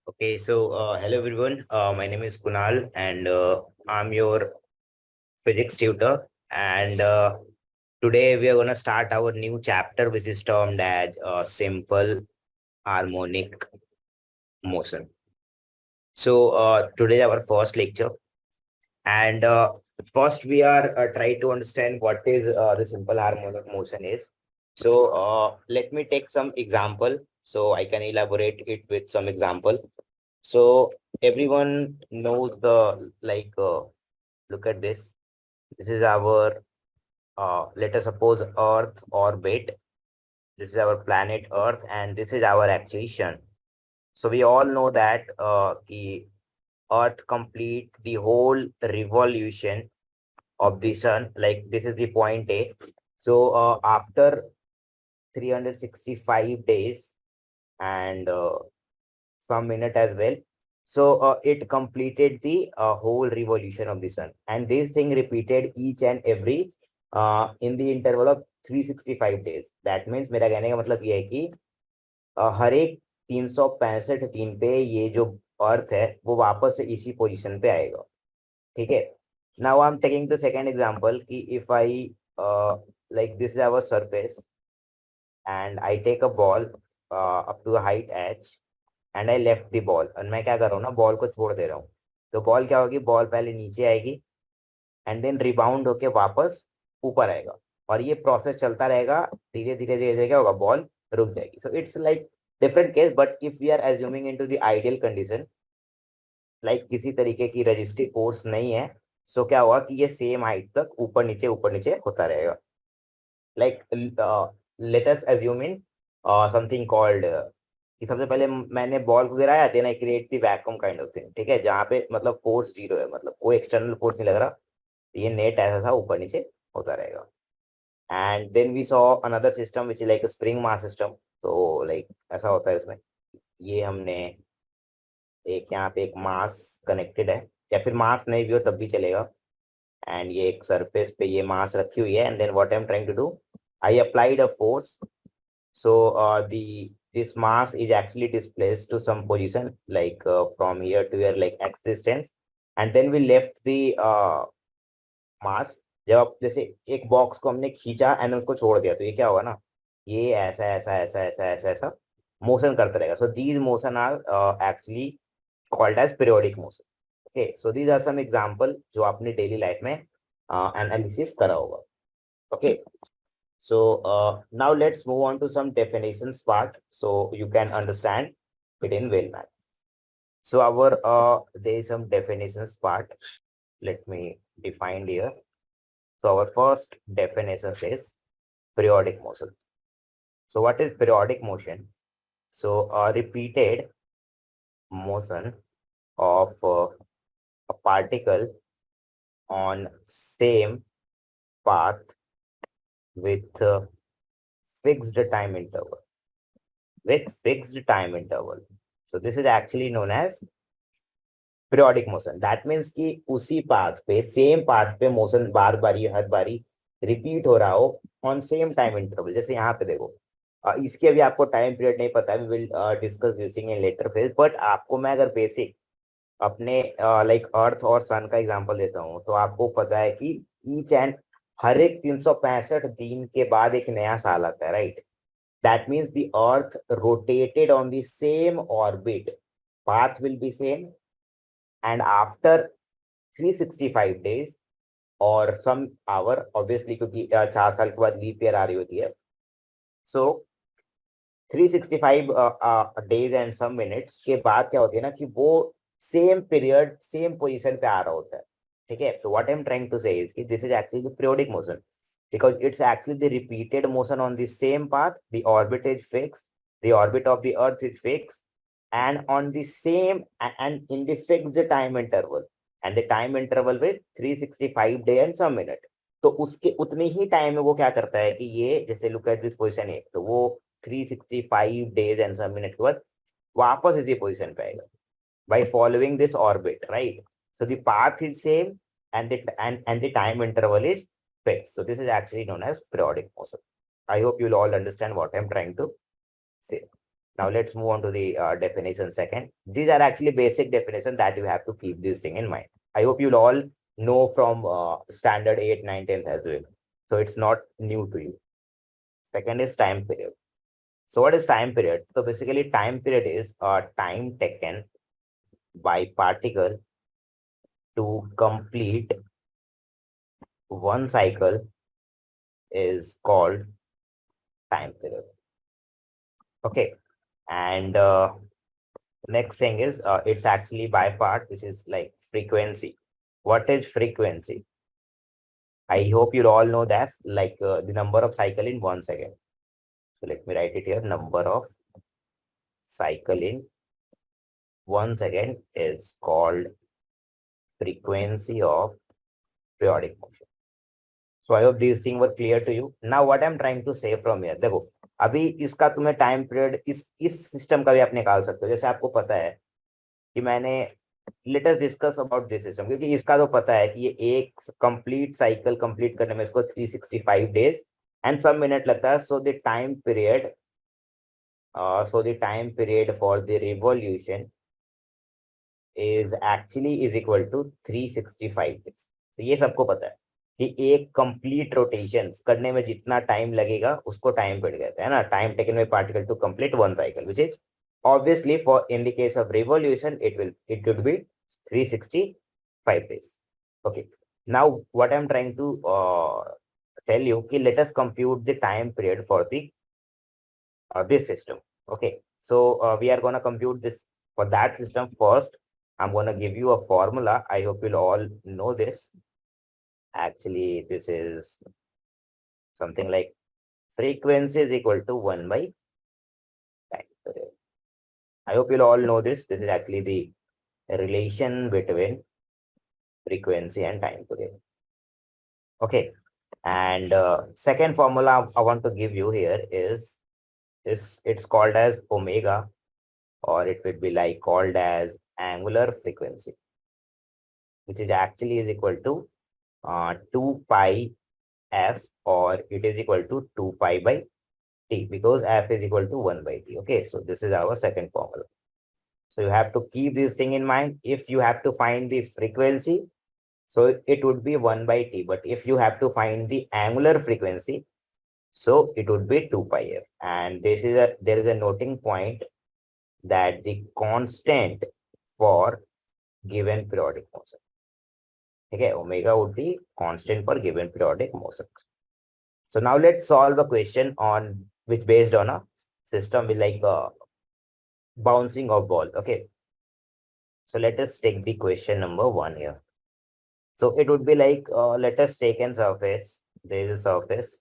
Okay, so hello everyone. My name is Kunal, and I'm your physics tutor. And today we are going to start our new chapter, which is termed as simple harmonic motion. So today is our first lecture, and first we are trying to understand what is the simple harmonic motion is. So let me take some example, so I can elaborate it with some example. So everyone knows the look at this. This is our let us suppose Earth orbit. This is our planet Earth, and this is our actually sun. So we all know that the Earth complete the whole revolution of the sun. Like this is the point A. So after 365 days and some minute as well. So it completed the whole revolution of the sun, and this thing repeated each and every in the interval of 365 days. That means मेरा कहने का मतलब ये है कि हर एक 365 दिन पे ये जो अर्थ है वो वापस से इसी पोजीशन पे आएगा. ठीक है. Now I'm taking the second example कि if I like this is our surface and I take a ball up to a height h and I left the ball, और मैं क्या कर रहा हूँ ना, बॉल को छोड़ दे रहा हूँ. तो बॉल क्या होगी, बॉल पहले नीचे आएगी एंड देन रिबाउंड होके वापस ऊपर आएगा, और ये प्रोसेस चलता रहेगा. धीरे धीरे धीरे धीरे क्या होगा, बॉल रुक जाएगी. So it's like different case, but if we are assuming into the ideal condition, like किसी तरीके की रजिस्ट्री फोर्स नहीं है, सो क्या होगा कि ये सेम हाइट तक ऊपर नीचे होता रहेगा. Like let us assume in something called कि सबसे पहले मैंने बॉल को गिराया, then I create the vacuum kind of thing. ठीक है, जहाँ पे मतलब फोर्स जीरो है, मतलब कोई एक्सटर्नल फोर्स नहीं लग रहा. ये नेट ऐसा था, ऊपर नीचे होता रहेगा. And then we saw another system which is like spring mass system. तो लाइक ऐसा होता है उसमें, ये हमने एक यहाँ पे एक मास कनेक्टेड है, या फिर मास नहीं भी हो तब भी चलेगा. एंड ये एक सरफेस पे ये मास रखी हुई है, and then what I am trying to do, I applied a force. So the this mass is actually displaced to some position, like from here to here, like x distance, and then we left the mass. जब आप जैसे एक box को हमने खींचा and उसको छोड़ दिया, तो ये क्या होगा ना, ये ऐसा ऐसा ऐसा ऐसा ऐसा ऐसा मोशन करता रहेगा. So these motion are actually called as periodic motion. Okay, so these are some example जो आपने डेली लाइफ में एनालिसिस करा होगा. ओके. So now let's move on to some definitions part, so you can understand it in well manner. So our there is some definitions part. Let me define here. So our first definition is periodic motion. So what is periodic motion? So repeated motion of a particle on same path with fixed time interval. With fixed time interval. So this is actually known as periodic motion. That means कि उसी path पे, same path पे motion बार बारी हर बारी repeat हो रहा हो on same time interval. जैसे यहाँ पे देखो, इसके अभी आपको टाइम पीरियड नहीं पता, we will discuss this in later phase. But आपको मैं अगर बेसिक अपने लाइक अर्थ और सन का एग्जांपल देता हूँ, तो आपको पता है कि ईच एंड हर एक 365 दिन के बाद एक नया साल आता है, right? That means the earth rotated on the same orbit. Path will be same. And after 365 days or some hour, obviously क्योंकि 4 साल के बाद लीप ईयर आ रही होती है. So 365 days and some minutes के बाद क्या होती है ना, कि वो सेम पीरियड सेम पोजीशन पे आ रहा होता है. ठीक है. So what I'm trying to say is कि this is actually the periodic motion, because it's actually the repeated motion on the same path. The orbit is fixed, the orbit of the earth is fixed, and on the same and in the fixed time interval, and the time interval with 365 day and some minute. तो उसके उतने ही time में वो क्या करता है कि ये जैसे लुक एट दिस पोजीशन है, तो वो 365 days and some minute के बाद वापस इसी पोजीशन पे आएगा by following this orbit, right? So the path is same and the time interval is fixed. So this is actually known as periodic motion. I hope you'll all understand what I'm trying to say. Now let's move on to the definition second. These are actually basic definition that you have to keep this thing in mind. I hope you'll all know from standard 8, 9, 10 as well. So it's not new to you. Second is time period. So what is time period? So basically time period is time taken by particle to complete one cycle is called time period. Okay. And next thing is it's actually by part, which is like frequency. What is frequency? I hope you all know that, like the number of cycle in 1 second. So let me write it here. Number of cycle in 1 second is called frequency of periodic motion. So I hope these things were clear to you. Now what I'm trying to say from here, देखो अभी इसका तुम्हें time period इस system का भी आप निकाल सकते हो। जैसे आपको पता है कि मैंने let us discuss about this system, क्योंकि इसका तो पता है कि ये एक कंप्लीट साइकिल कंप्लीट करने में इसको 365 डेज एंड सम मिनट लगता है। So the time period for the revolution is actually is equal to 365 days. तो ये सबको पता है कि एक कंप्लीट रोटेशन करने में जितना टाइम लगेगा उसको टाइम पीरियड कहते हैं ना। Time taken by particle to complete one cycle, which is obviously for in the case of revolution it could be 365 days. Okay, now what I'm trying to tell you, okay, let us compute the time period for the this system. Okay, so we are going to compute this for that system. First I'm going to give you a formula. I hope you'll all know this. Actually this is something like frequency is equal to 1 by time period. I hope you'll all know this. This is actually the relation between frequency and time period. Okay, and second formula I want to give you here is it's called as omega, or it would be like called as angular frequency, which is actually is equal to 2 pi f, or it is equal to 2 pi by t, because f is equal to 1 by t. Okay, so this is our second formula. So you have to keep this thing in mind. If you have to find the frequency, so it would be 1 by t. But if you have to find the angular frequency, so it would be 2 pi f. And there is a noting point that the constant for given periodic motion. Okay, omega would be constant for given periodic motion. So now let's solve a question on which based on a system with like a bouncing of ball. Okay, so let us take the question number 1 here. So it would be like, let us take a surface. There is a surface.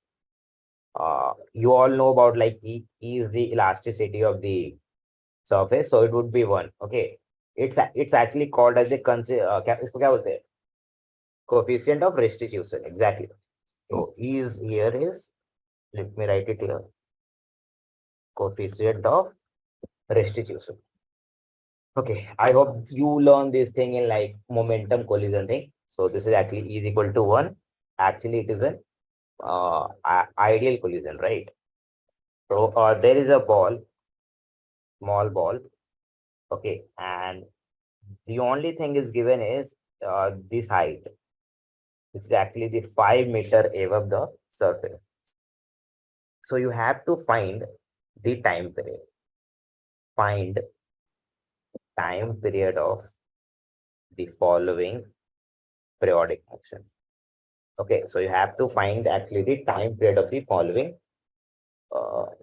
You all know about like E is the elasticity of the surface. So it would be 1. Okay. It's actually called as the इसको क्या बोलते हैं? Coefficient of restitution. Exactly. So E is here is, let me write it here. Coefficient of restitution. Okay. I hope you learn this thing in like momentum collision thing. So this is actually E is equal to 1. Actually, it is an ideal collision, right? So there is a ball, small ball. Okay, and the only thing is given is this height. It's actually the 5 meter above the surface. So you have to find the time period. Find time period of the following periodic motion. Okay, so you have to find actually the time period of the following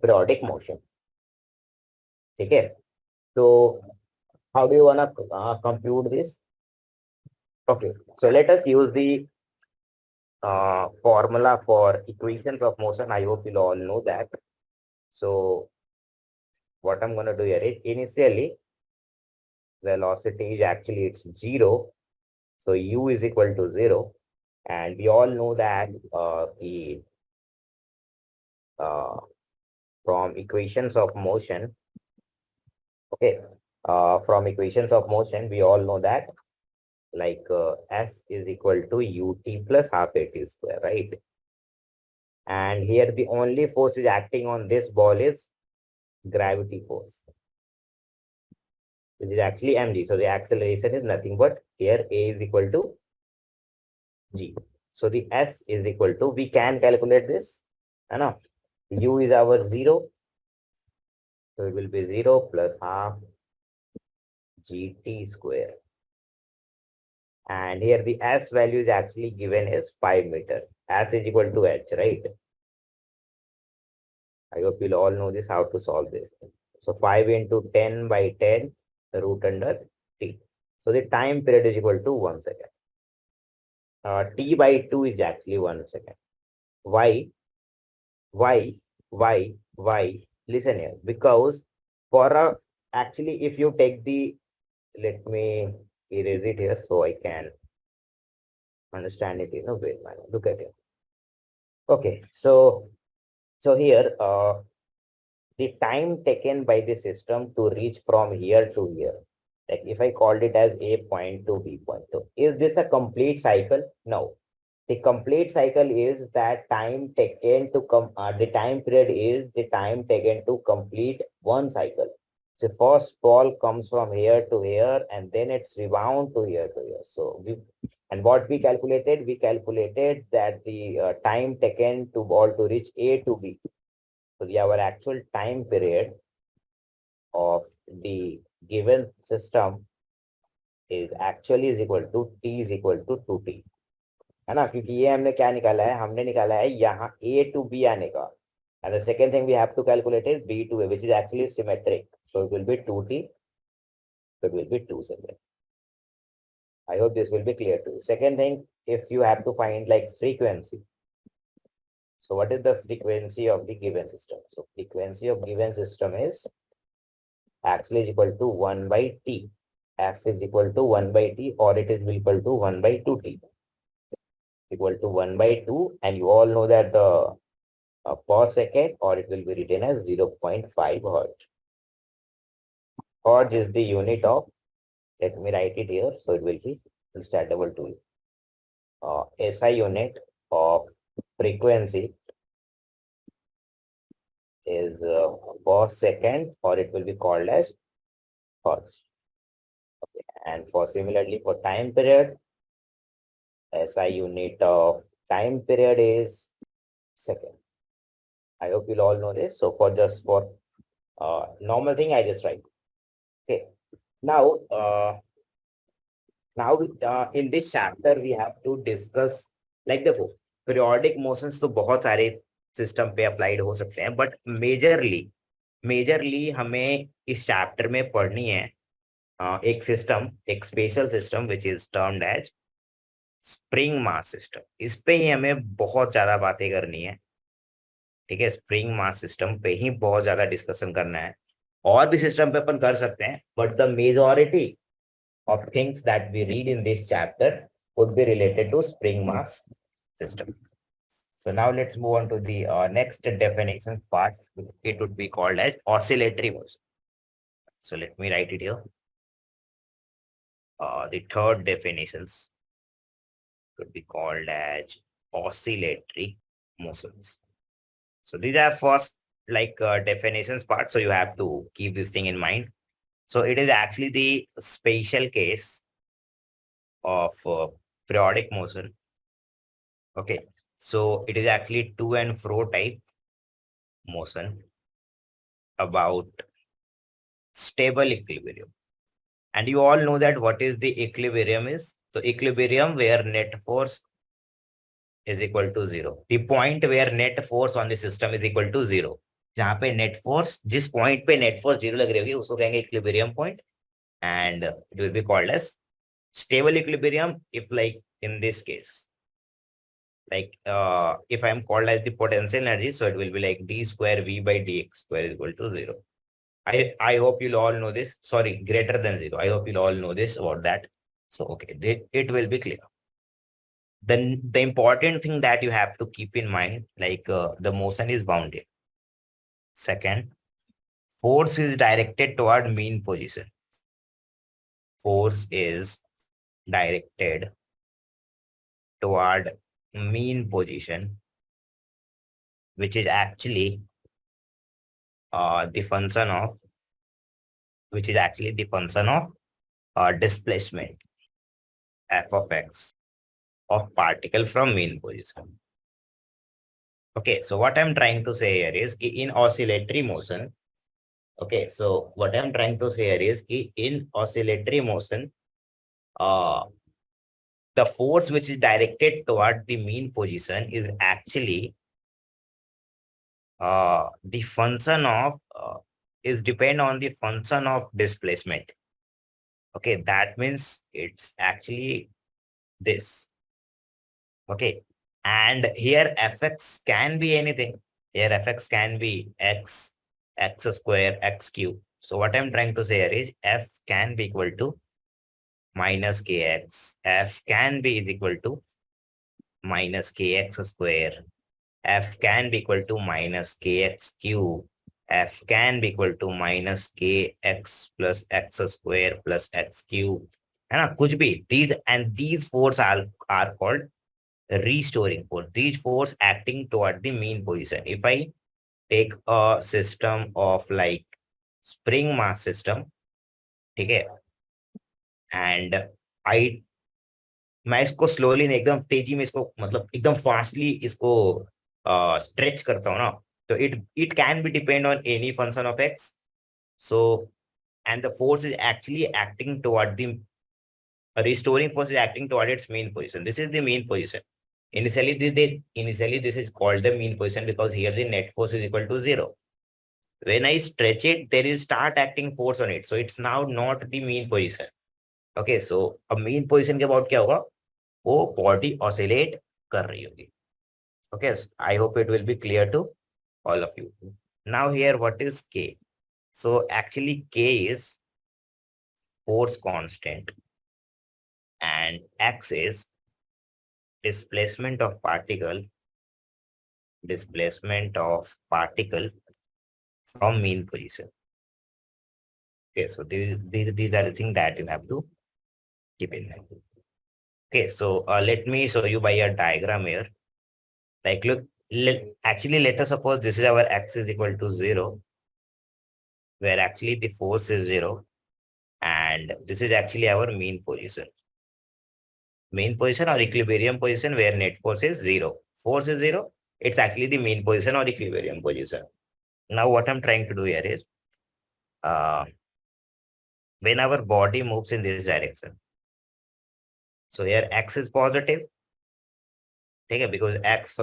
periodic motion. Okay, so how do you want to compute this? Okay, so let us use the formula for equations of motion. I hope you all know that. So what I'm going to do here is, initially velocity is actually it's 0. So u is equal to 0. And we all know that from equations of motion, okay, from equations of motion, we all know that like S is equal to ut plus half at square, right? And here the only force is acting on this ball is gravity force, which is actually mg. So the acceleration is nothing but here a is equal to g. So the s is equal to, we can calculate this, है ना? U is our 0, so it will be 0 plus half gt square. And here the s value is actually given as 5 meter. S is equal to h, right? I hope you'll all know this, how to solve this. So 5 into 10 by 10 root under t. So the time period is equal to 1 second. T by 2 is actually 1 second. Why? Why? Why? Why? Listen here. Because for a, actually, if you take the, let me erase it here so I can understand it in a way. Look at it. Okay, so here, the time taken by the system to reach from here to here, like if I called it as A point to B point, so is this a complete cycle? No. The complete cycle is that time taken to come, the time period is the time taken to complete one cycle. So first ball comes from here to here and then it's rebound to here to here. So we, and what we calculated that the time taken to ball to reach A to B. So the, our actual time period of the given system is actually is equal to t is equal to 2t, है ना? क्योंकि ये हमने क्या निकाला है, हमने निकाला है यहाँ a to b आने का. And the second thing we have to calculate is b to a, which is actually symmetric. So it will be 2t, so it will be 2 seconds. I hope this will be clear to you. Second thing, if you have to find like frequency. So what is the frequency of the given system? So frequency of given system is actually is equal to 1 by t. F is equal to 1 by t, or it is equal to 1 by 2t. Equal to 1 by 2, and you all know that the per second, or it will be written as 0.5 hertz. Hertz is the unit of, let me write it here, so it will be understandable to you. SI unit of frequency is per second, or it will be called as hertz. Okay. And for similarly for time period, SI unit of time period is second. I hope you'll all know this. So for just for normal thing, I just write. Okay. Now, in this chapter, we have to discuss like the periodic motions. तो बहुत सारे system पे applied हो सकते हैं, but majorly हमें इस chapter में पढ़नी है एक सिस्टम, एक special system which is termed as spring mass system. इस पे ही हमें बहुत ज्यादा बातें करनी है. ठीक है, स्प्रिंग मास सिस्टम पे ही बहुत ज्यादा डिस्कशन करना है. और भी सिस्टम पे अपन कर सकते हैं, but the majority of things that we read in this chapter would be related to spring mass system. So now let's move on to the next definition part. It would be called as oscillatory motion. So let me write it here. The third definitions could be called as oscillatory motions. So these are first like definitions part. So you have to keep this thing in mind. So it is actually the special case of periodic motion. Okay, so it is actually to and fro type motion about stable equilibrium. And you all know that what is the equilibrium is. So equilibrium where net force is equal to 0. The point where net force on the system is equal to 0. जहाँ पे net force, जिस point पे net force 0 लग रही होगी उसको कहेंगे equilibrium point. And it will be called as stable equilibrium if like in this case. Like if I'm called as the potential energy, so it will be like d square v by dx square is equal to 0. I hope you'll all know this. Sorry, greater than 0. I hope you'll all know this about that. So okay, it will be clear. Then the important thing that you have to keep in mind, like the motion is bounded. Second, force is directed toward mean position. Force is directed toward mean position, which is actually the function of, which is actually the function of displacement f of x of particle from mean position. Okay, so what I'm trying to say here is in oscillatory motion. Okay, so what I'm trying to say here is in oscillatory motion, uh, the force which is directed toward the mean position is actually the function of is depend on the function of displacement. Okay, that means it's actually this. Okay, and here fx can be anything. Here fx can be x, x square, x cube. So what I'm trying to say here is f can be equal to minus kx. F can be is equal to minus kx square. F can be equal to minus kx cube. F can be equal to minus kx plus x square plus x cube. है ना, कुछ भी these force are called restoring force. These force acting toward the mean position. If I take a system of like spring mass system, ठीक है, and I मैं इसको slowly नहीं एकदम तेजी में इसको मतलब एकदम फास्टली इसको स्ट्रेच करता हूँ ना, तो it can be depend on any function of x. So and the force is actually acting toward the restoring force is acting toward its mean position. This is the mean position. Initially this is called the mean position because here the net force is equal to 0. When I stretch it, there is start acting force on it. So it's now not the mean position. Okay, so a mean position के बाद क्या होगा, वो body oscillate कर रही होगी. Okay, so I hope it will be clear to all of you. Now here, what is K? So actually K is force constant and X is displacement of particle from mean position. Okay, so these are the things that you have to keep in mind. Okay, so let me show you by a diagram here. Like look, actually let us suppose this is our x is equal to 0, where actually the force is 0, and this is actually our mean position. Mean position or equilibrium position where net force is 0. Force is 0, it's actually the mean position or equilibrium position. Now what I'm trying to do here is, when our body moves in this direction, so here x is positive, okay, because x,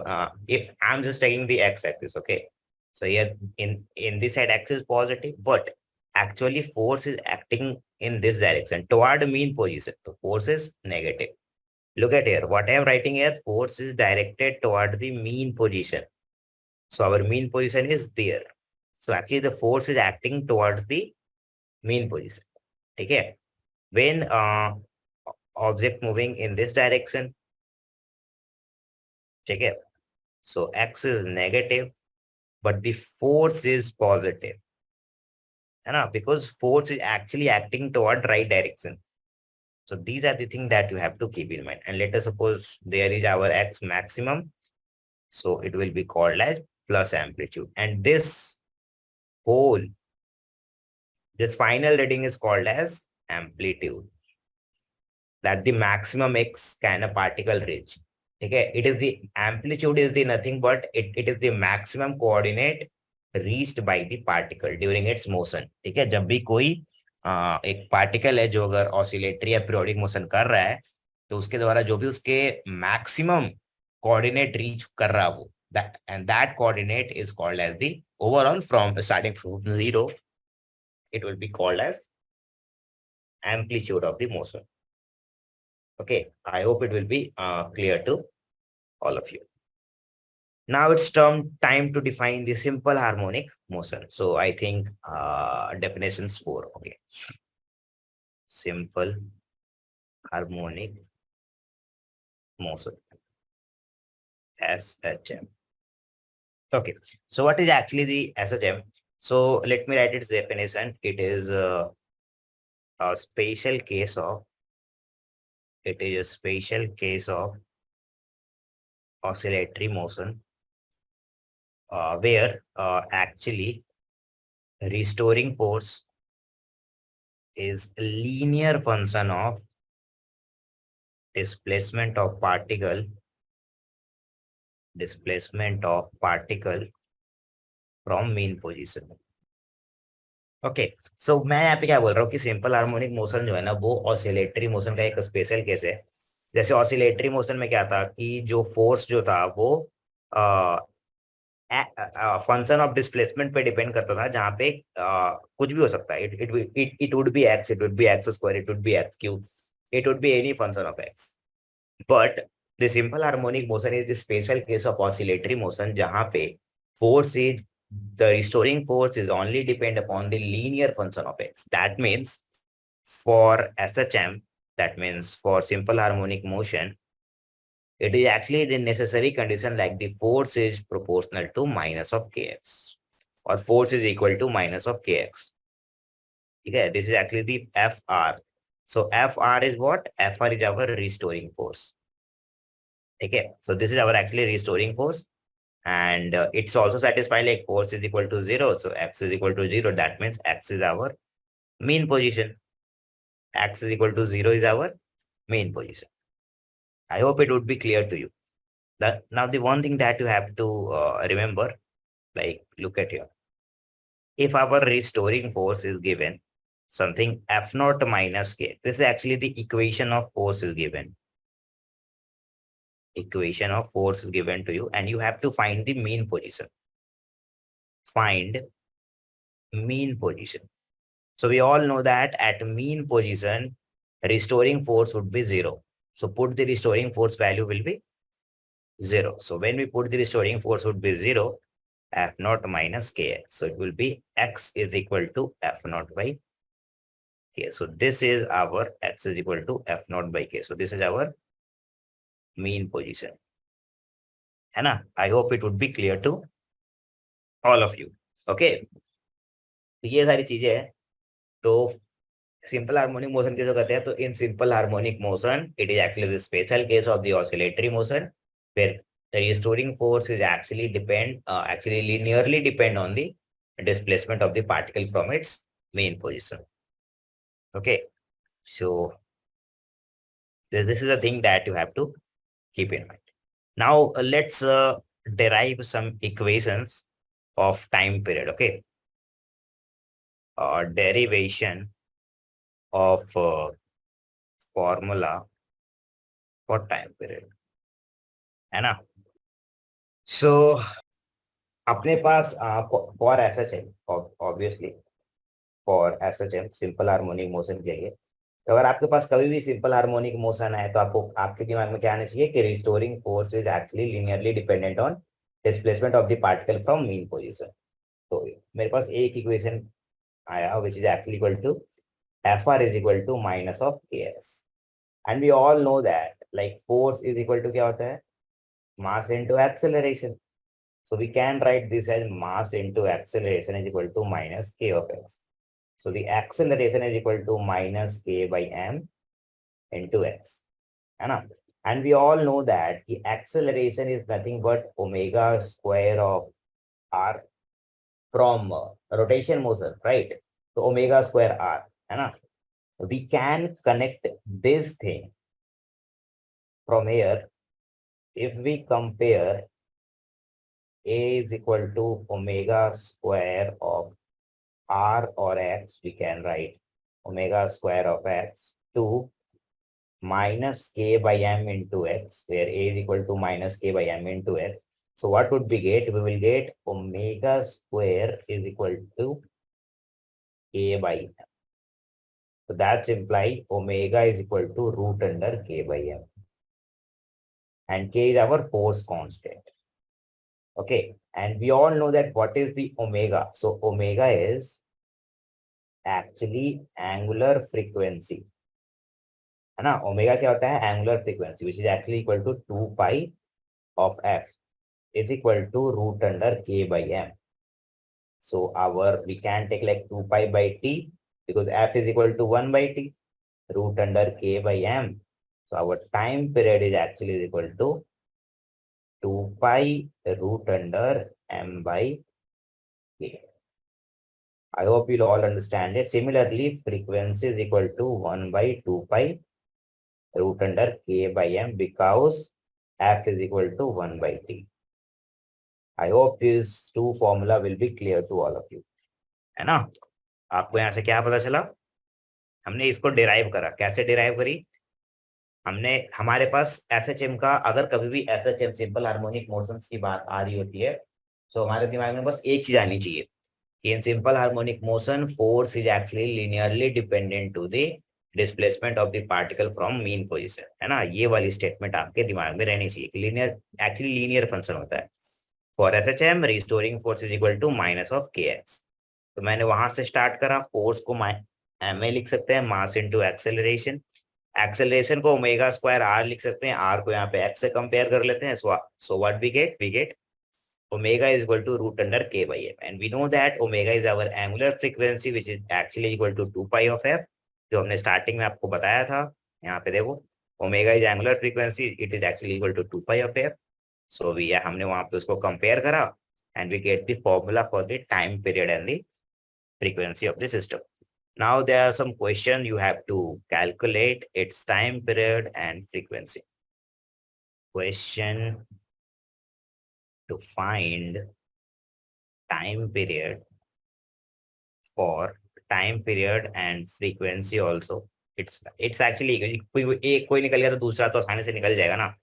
if I'm just taking the x axis, okay, so here in this side x is positive, but actually force is acting in this direction toward mean position, so force is negative. Look at here, what I am writing here, force is directed toward the mean position, so our mean position is there. So actually the force is acting towards the mean position. Okay, when object moving in this direction, check it. So x is negative, but the force is positive. Because force is actually acting toward right direction. So these are the things that you have to keep in mind. And let us suppose there is our x maximum. So it will be called as plus amplitude. And this whole, this final reading is called as amplitude. That the maximum x can a particle reach. Okay, it is the amplitude is the nothing but it is the maximum coordinate reached by the particle during its motion. ठीक है, जब भी कोई एक particle है जो अगर oscillatory या पीरियोडिक मोशन कर रहा है, तो उसके द्वारा जो भी उसके मैक्सिमम कोऑर्डिनेट रीच कर रहा वो, that coordinate is called as the overall from starting from 0, it will be called as amplitude of the motion. Okay, I hope it will be clear to all of you. Now it's time to define the simple harmonic motion. So I think definitions 4. Okay. Simple harmonic motion. SHM. Okay. So what is actually the SHM? So let me write its definition. It is a special case of, oscillatory motion where actually restoring force is a linear function of displacement of particle from mean position. Okay so मैं यहाँ पे क्या बोल रहा हूँ कि simple harmonic motion जो है ना वो ऑसिलेटरी मोशन का एक स्पेशल केस है. जैसे ऑसिलेटरी मोशन में क्या था कि जो फोर्स जो था वो फंक्शन ऑफ डिस्प्लेसमेंट पे डिपेंड करता था, जहाँ पे कुछ भी हो सकता है. It would be x, it would be x square, it would be x cube, it would be any function of x. But the simple harmonic motion is the special case of oscillatory motion, जहाँ पे force is the restoring force is only depend upon the linear function of x. That means for SHM, that means for simple harmonic motion, it is actually the necessary condition like the force is proportional to minus of kx or force is equal to minus of kx. Okay, this is actually the Fr. So Fr is what? Fr is our restoring force. Okay, so this is our actually restoring force. And it's also satisfied like force is equal to 0. So x is equal to 0. That means x is our mean position. X is equal to 0 is our mean position. I hope it would be clear to you. That now the one thing that you have to remember, like look at here. If our restoring force is given something F naught minus K, this is actually the equation of force is given. Equation of force is given to you and you have to find the mean position. Find mean position. So we all know that at mean position, restoring force would be 0. So put the restoring force value will be 0. So when we put the restoring force would be 0, F naught minus K. So it will be X is equal to F naught by K. So this is our X is equal to F naught by K. So this is our mean position. है ना? I hope it would be clear to all of you. Okay. तो ये सारी चीजें हैं. तो simple harmonic motion की जो कहते हैं, तो इन simple harmonic motion it is actually the special case of the oscillatory motion where the restoring force is actually linearly depend on the displacement of the particle from its main position. Okay, so this is a thing that you have to keep in mind. Now let's derive some equations of time period. Okay, derivation of formula for time period, है ना? So अपने पास for SHM, obviously for SHM simple harmonic motion के लिए, तो अगर आपके पास कभी भी सिंपल हार्मोनिक मोशन है तो आपको आपके दिमाग में क्या आना चाहिए कि restoring force is actually linearly dependent on displacement of the particle from mean position. तो मेरे पास एक इक्वेशन आया which is actually equal to F R is equal to minus of K S. And we all know that like force is equal to क्या होता है? Mass into acceleration. So we can write this as mass into acceleration is equal to minus k of x. So the acceleration is equal to minus k by m into x. And we all know that the acceleration is nothing but omega square of r from rotation motion, right? So omega square r. We can connect this thing from here if we compare a is equal to omega square of r or x. We can write omega square of x to minus k by m into x, where a is equal to minus k by m into x. So what would we get? We will get omega square is equal to k by m. So that's imply omega is equal to root under k by m. And k is our force constant. Okay, and we all know that what is the omega. So omega is actually angular frequency, है ना? Omega क्या होता है? angular frequency, which is actually equal to 2 pi of f is equal to root under k by m. So we can take like 2 pi by t because f is equal to 1 by t, root under k by m. So our time period is actually equal to 2 pi root under m by k. I hope you'll all understand it. Similarly, frequency is equal to 1 by 2 pi root under k by m because f is equal to 1 by t. I hope these two formula will be clear to all of you. है ना? आपको यहाँ से क्या पता चला? हमने इसको डिराइव करा. कैसे डिराइव करी? हमने हमारे पास एसएचएम का अगर कभी भी एसएचएम सिंपल हार्मोनिक मोशंस की बात आ रही होती है तो हमारे दिमाग में बस एक चीज आनी चाहिए कि in simple harmonic motion force is actually linearly dependent to the displacement of the particle from mean position. है ना? ये वाली स्टेटमेंट आपके दिमाग में रहनी चाहिए कि लीनियर एक्चुअली लीनियर फंक्शन होता है. For SHM restoring force is equal to minus of K X. तो मैंने वहां से स्टार्ट करा. फोर्स को एम ए लिख सकते हैं, मास इनटू एक्सेलरेशन. एक्सेलरेशन को ओमेगा स्क्वायर आर लिख सकते हैं. आर को यहाँ पे एक्स से कंपेयर कर लेते हैं. So what we get omega is equal to root under k by m, and we know that omega is our angular frequency which is actually equal to 2 pi of f, जो हमने starting में आपको बताया था. यहाँ पे देखो omega is angular frequency, it is actually equal to 2 pi of f. So we हमने वहां पे उसको कंपेयर करा and we get the formula for the time period and the frequency of the system. Now there are some questions you have to calculate its time period and frequency. Question to find time period for time period and frequency also. It's actually कोई निकल गया तो दूसरा तो आसानी से निकल जाएगा ना.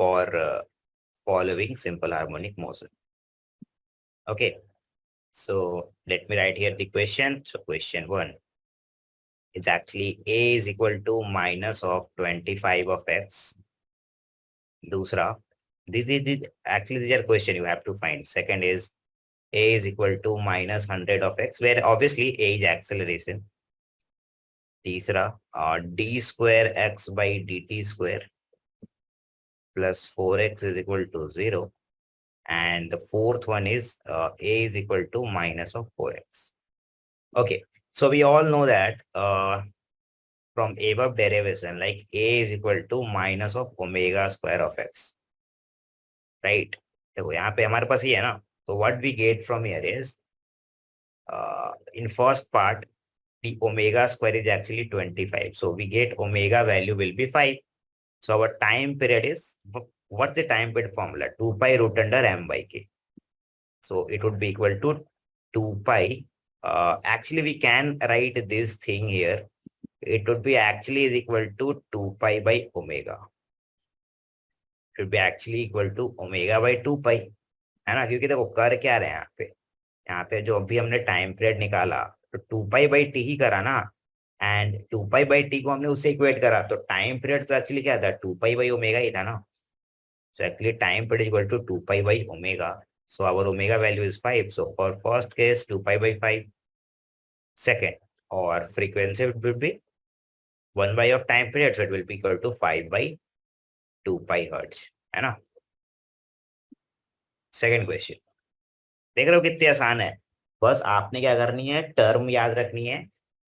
For following simple harmonic motion. Okay, so let me write here the question. So question 1 is actually a is equal to minus of 25 of x. दूसरा, these are question you have to find. Second is a is equal to minus 100 of x, where obviously a is acceleration. तीसरा, d square x by dt square plus 4x is equal to 0. And the fourth one is a is equal to minus of 4x. Okay, so we all know that from above derivation, like a is equal to minus of omega square of x. Right? देखो यहाँ पे हमारे पास ये है ना. So what we get from here is in first part the omega square is actually 25. So we get omega value will be 5. So our time period is, what's the time period formula? 2 pi root under m by k. So it would be equal to 2 pi. Actually we can write this thing here. It would be actually is equal to 2 pi by omega. Should be actually equal to omega by 2 pi. है ना? क्योंकि देखो कर क्या रहे हैं यहाँ पे जो अभी हमने टाइम पीरियड निकाला तो 2 पाई बाई टी ही करा ना. एंड 2 पाई बाई टी को हमने उससे इक्वेट करा तो टाइम पीरियड तो एक्चुअली क्या था? 2 पाई बाई ओमेगा ही था ना. So actually time period equal to 2 pi by omega. So our omega value is 5. So for first case 2 pi by 5. Second, और frequency will be 1 by of time period, so it will be equal to 5 by 2 pi hertz. है ना? Second question देख रहे हो कितनी आसान है. बस आपने क्या करनी है, टर्म याद रखनी है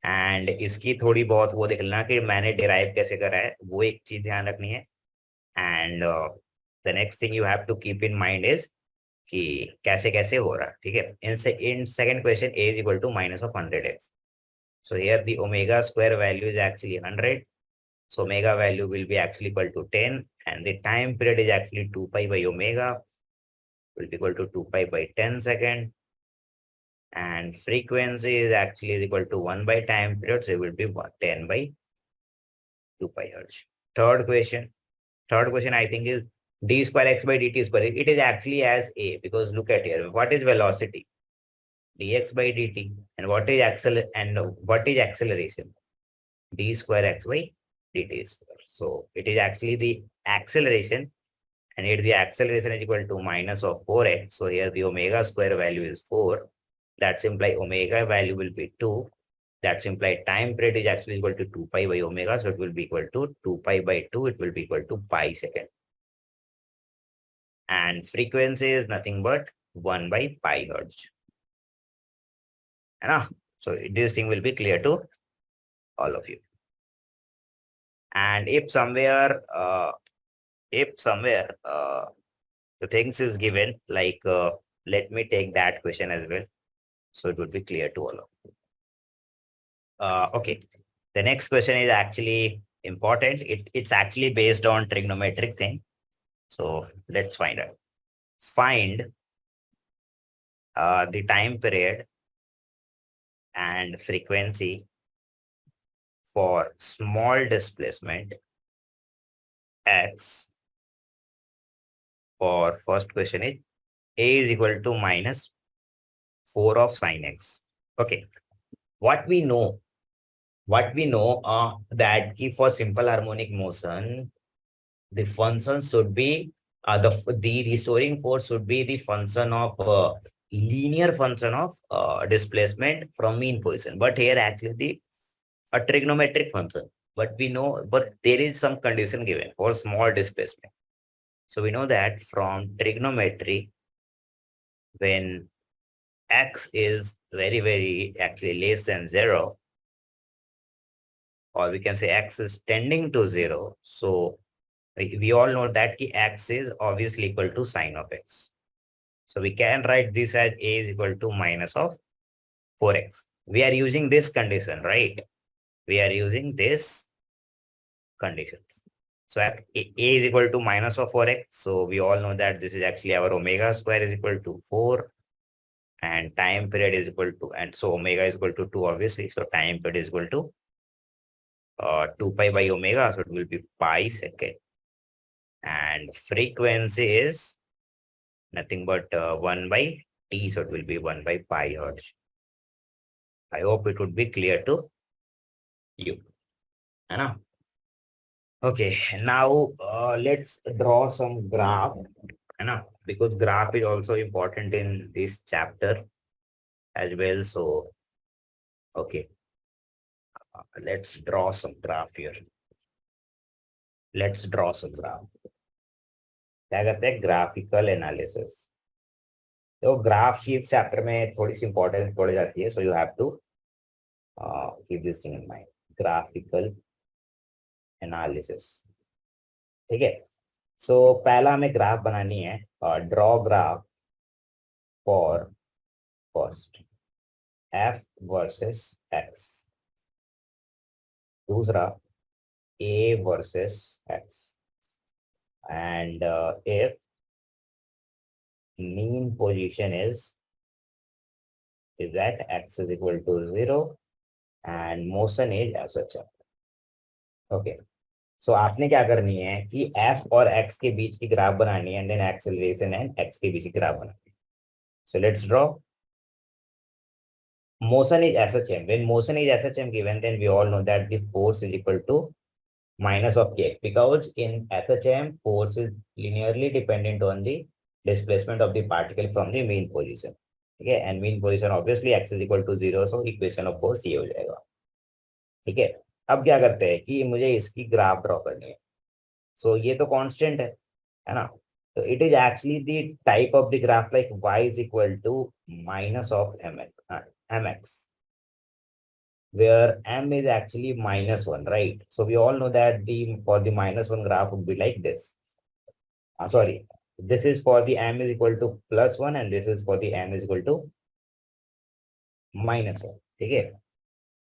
एंड इसकी थोड़ी बहुत वो देख लेना कि मैंने डिराइव कैसे करा है, वो एक चीज ध्यान रखनी है. And the next thing you have to keep in mind is कि कैसे कैसे हो रहा है. ठीक है? In second question a is equal to minus of 100x. So here the omega square value is actually 100. So omega value will be actually equal to 10 and the time period is actually 2 pi by omega will be equal to 2 pi by 10 second, and frequency is actually is equal to 1 by time period, so it will be 10 by 2 pi hertz. Third question I think is d square x by dt square. It is actually as a, because look at here, what is velocity? Dx by dt. And what is acceleration? D square x by dt square. So it is actually the acceleration, and here the acceleration is equal to minus of 4x. So here the omega square value is 4. That's imply omega value will be 2. That's imply time period is actually equal to 2 pi by omega. So it will be equal to 2 pi by 2. It will be equal to pi second. And frequency is nothing but 1 by pi hertz. So this thing will be clear to all of you. And if somewhere the things is given, like let me take that question as well. So it would be clear to all of you. Okay. The next question is actually important. It's actually based on trigonometric thing. So let's find out. Find the time period and frequency for small displacement x. For first question is a is equal to minus 4 of sine x. Okay. What we know, that if for simple harmonic motion, the function should be the restoring force should be the function of linear function of displacement from mean position. But here actually a trigonometric function. But we know, but there is some condition given for small displacement. So we know that from trigonometry, when x is very, very actually less than 0, or we can say x is tending to 0. So we all know that x is obviously equal to sine of x. So we can write this as a is equal to minus of 4x. We are using this condition, right? We are using this conditions. So a is equal to minus of 4x. So we all know that this is actually our omega square is equal to 4 and time period is equal to, and so omega is equal to 2 obviously. So time period is equal to 2 pi by omega. So it will be pi second. And frequency is nothing but 1 by t. So it will be 1 by pi hertz. I hope it would be clear to you. Anna? Okay, now let's draw some graph. Anna? Because graph is also important in this chapter as well. So, okay, let's draw some graph here. Let's draw some graph. क्या कहते हैं graphical analysis. तो graph की chapter में थोड़ी सी importance पड़ जाती है. So you have to keep this thing in mind. Graphical analysis. ठीक है. सो पहला हमें ग्राफ बनानी है. Draw graph for first f versus x. दूसरा a versus x. And if mean position is that x is equal to 0 and motion is as such. Okay. So आपने क्या करनी है कि f और x के बीच की ग्राफ बनानी है and then acceleration and x के बीच की ग्राफ बनानी है. So let's draw. Motion is SHM. When motion is SHM given, then we all know that the force is equal to minus of k, because in SHM force is linearly dependent on the displacement of the particle from the mean position. Okay, and mean position obviously x is equal to 0, so equation of force ये हो जाएगा. ठीक है. अब क्या करते हैं कि मुझे इसकी ग्राफ ड्रॉ करनी है. सो ये तो कांस्टेंट है ना. So it is actually the type of the graph like y is equal to minus of mx, where m is actually -1, right? So we all know that for the -1 graph would be like this. Sorry, this is for the m is equal to +1 and this is for the m is equal to -1. Okay.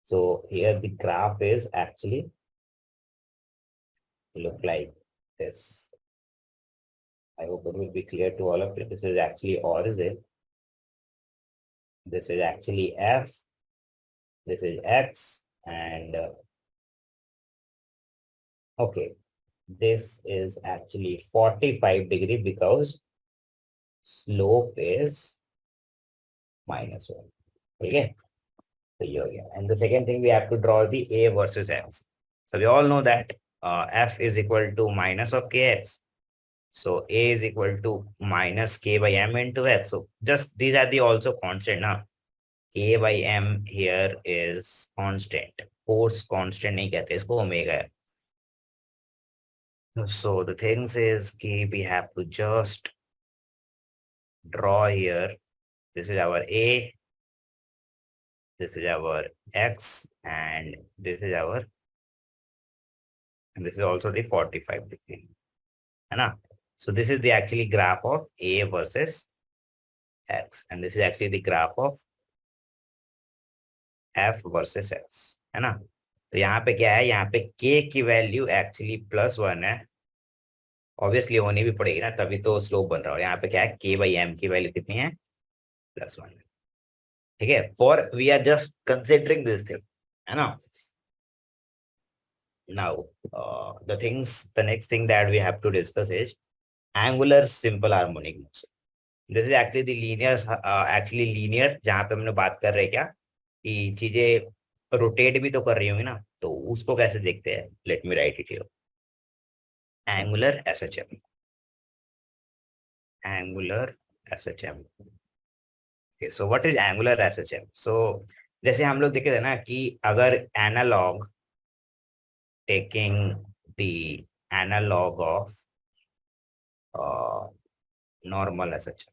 So here the graph is actually look like this. I hope it will be clear to all of you. This is actually origin. This is actually f. This is x, and okay, this is actually 45 degree because slope is -1. Okay. So here, and the second thing we have to draw the a versus x. So we all know that f is equal to minus of kx. So a is equal to minus k by m into x. So just these are the also constant now. K by m here is constant. Force constant नहीं कहते इसको, omega है. So the things is we have to just draw here. This is our a, this is our x, and this is our, and this is also the 45 degree. So this is the actually graph of a versus x, and this is actually the graph of F versus S, है ना। तो यहाँ पे क्या है, यहाँ पे के की वैल्यू एक्चुअली +1 है, ऑब्वियसली होनी भी पड़ेगी ना, तभी तो स्लोप बन रहा है। और यहाँ पे क्या है, के बाई एम की वैल्यू कितनी है, +1। ठीक है, for we are just considering this thing, है ना। Now, the next thing that we have to discuss is angular simple harmonic motion. This is actually the linear, actually linear, जहाँ पे हमने बात कर रहे हैं क्या कि चीजें रोटेट भी तो कर रही होंगी ना, तो उसको कैसे देखते हैं, let me write it here. Angular SHM, angular SHM. So what is angular SHM? So जैसे हम लोग देखे थे ना कि अगर analog, taking the analog of normal SHM,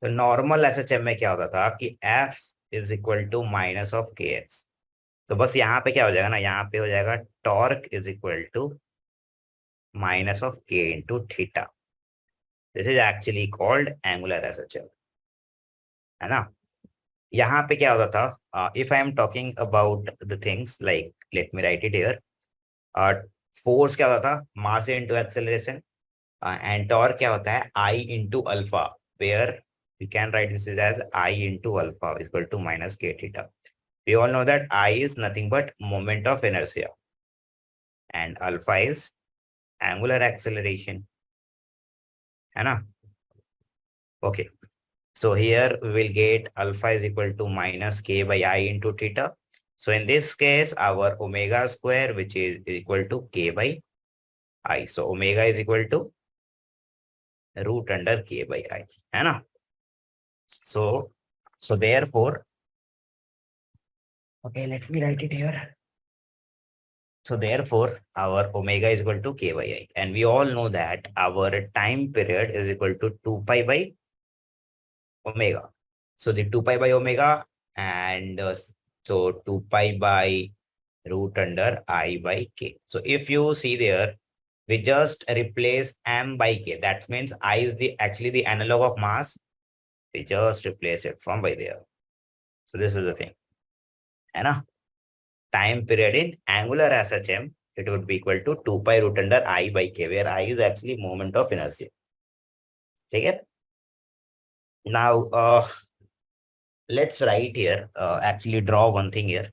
तो नॉर्मल एसएचएम में क्या होता था कि F is equal to minus of K X. तो बस यहाँ पे क्या हो जाएगा ना, यहाँ पे हो जाएगा torque is equal to minus of K into theta. This is actually called angular SHM, है ना। यहाँ पे क्या होता था, if I am talking about the things like, let me write it here. Force क्या होता था, mass into acceleration, and torque क्या होता है, I into alpha, where you can write this as I into alpha is equal to minus k theta. We all know that I is nothing but moment of inertia and alpha is angular acceleration, है ना। Okay, so here we will get alpha is equal to minus k by I into theta. So in this case our omega square, which is equal to k by I, so omega is equal to root under k by I, है ना। So therefore, okay, let me write it here. So therefore, our omega is equal to k by I. And we all know that our time period is equal to 2 pi by omega. So the 2 pi by omega, and so 2 pi by root under I by k. So if you see there, we just replace m by k. That means I is actually the analog of mass. We just replace it from by there. So this is the thing, है ना। Time period in angular SHM, it would be equal to 2 pi root under I by k, where I is actually moment of inertia. ठीक है। Now, let's write here, actually draw one thing here.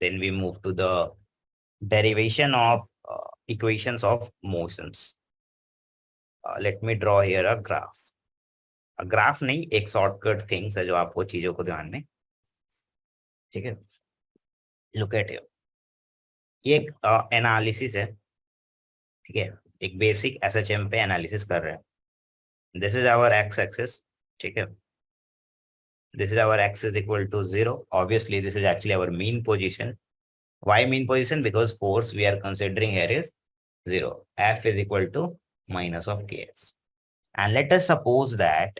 Then we move to the derivation of equations of motions. Let me draw here a graph. A graph नहीं, एक shortcut things है जो आपको चीजों को ध्यान में, ठीक है। Look at here. ये एक एनालिसिस है, ठीक है। एक बेसिक एसएचएम पे एनालिसिस कर रहे हैं। This is our X axis, ठीक है। This is our x is equal to 0. Obviously, this is actually our mean position. Why mean position? Because force we are considering here is 0. F is equal to minus of ks. And let us suppose that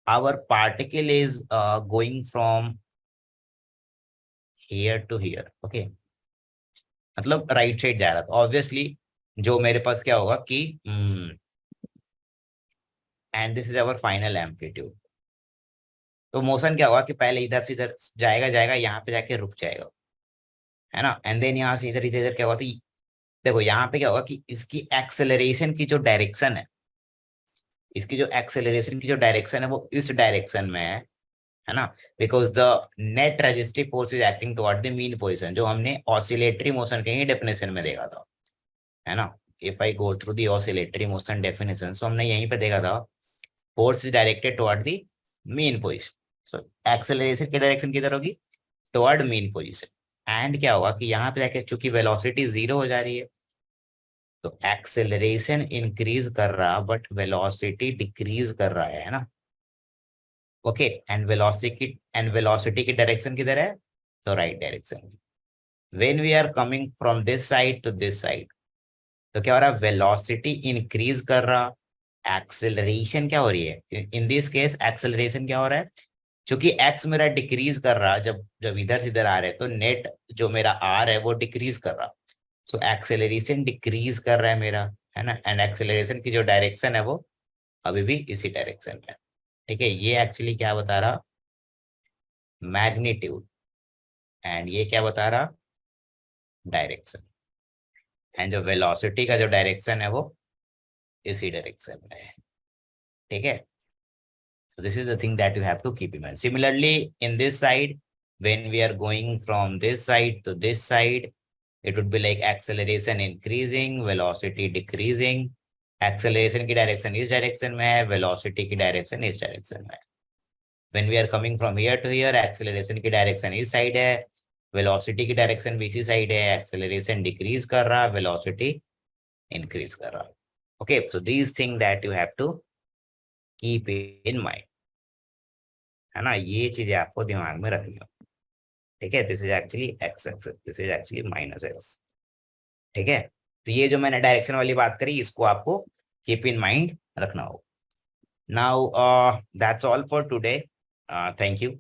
our particle is going from here to here. Okay. मतलब right side जा रहा था, obviously जो मेरे पास क्या होगा कि and this is our final amplitude. तो मोशन क्या होगा कि पहले इधर से इधर जाएगा जाएगा, यहाँ पे जाके रुक जाएगा, है ना। एंड देन यहाँ से इधर इधर इधर क्या होगा, तो देखो यहाँ पे क्या होगा कि इसकी एक्सेलरेशन की जो डायरेक्शन है, वो इस डायरेक्शन में है ना। Because the net resistive force is acting toward the mean position, जो हमने ऑसिलेटरी मोशन के ही डेफिनेशन में देखा था, है ना। If I go through the oscillatory motion definition, so हमने यहीं पे देखा था force is directed toward the mean position. So acceleration की डायरेक्शन किधर होगी, टुवर्ड मीन पोजिशन। एंड क्या होगा कि यहाँ पे जाके चूंकि वेलोसिटी 0 हो जा रही है, तो एक्सेलरेशन इंक्रीज कर रहा बट वेलोसिटी डिक्रीज कर रहा है ना। ओके, एंड वेलोसिटी की डायरेक्शन किधर है, तो right direction. When we are coming from this side to this side, तो क्या हो रहा है, वेलोसिटी इंक्रीज कर रहा, एक्सेलरेशन क्या हो रही है, इन दिस केस एक्सेलरेशन क्या हो रहा है, क्योंकि एक्स मेरा डिक्रीज कर रहा, जब जब इधर से इधर आ रहे हैं, तो नेट जो मेरा आर है वो डिक्रीज कर रहा। सो एक्सेलरेशन डिक्रीज कर रहा है मेरा, है ना। एंड एक्सेलरेशन की जो डायरेक्शन है वो अभी भी इसी डायरेक्शन में, ठीक है। ये एक्चुअली क्या बता रहा, मैग्नीट्यूड, एंड ये क्या बता रहा, डायरेक्शन। एंड जो वेलोसिटी का जो डायरेक्शन है वो इसी डायरेक्शन में है, ठीक है। So this is the thing that you have to keep in mind. Similarly, in this side, when we are going from this side to this side, it would be like acceleration increasing, velocity decreasing. Acceleration की direction इस direction में है, velocity की direction इस direction में है. When we are coming from here to here, acceleration की direction इस side है, velocity की direction भी इसी side है, acceleration decrease कर रहा, velocity increase कर रहा. Okay, so these things that you have to keep in mind. है ना, ये चीजें आपको दिमाग में रखनी हो, ठीक है। This is actually x axis, this is actually minus x, ठीक है। तो ये जो मैंने डायरेक्शन वाली बात करी, इसको आपको कीप इन माइंड रखना होगा। Now that's all for today, thank you.